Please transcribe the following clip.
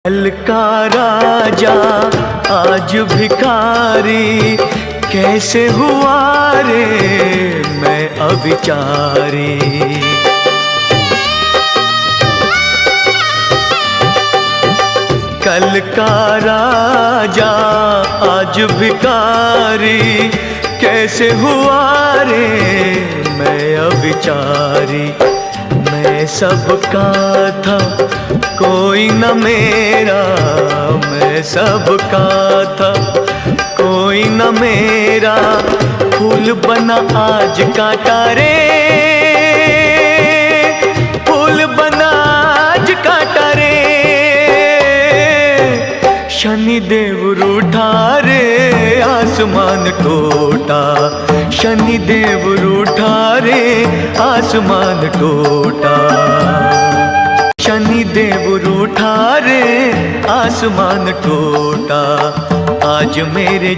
कल का राजा आज भिखारी, कैसे हुआ रे मैं अविचारी। कल का राजा आज भिखारी, कैसे हुआ रे मैं अविचारी। मैं सबका था कोई न मेरा, मैं सबका था कोई न मेरा। फूल बना आज कांटा रे, फूल बना आज कांटा रे। शनिदेव रूठा रे आसमान टूटा, शनिदेव रूठा रे आसमान टूटा। शनिदेव रूठा रे आसमान टूटा, आज मेरे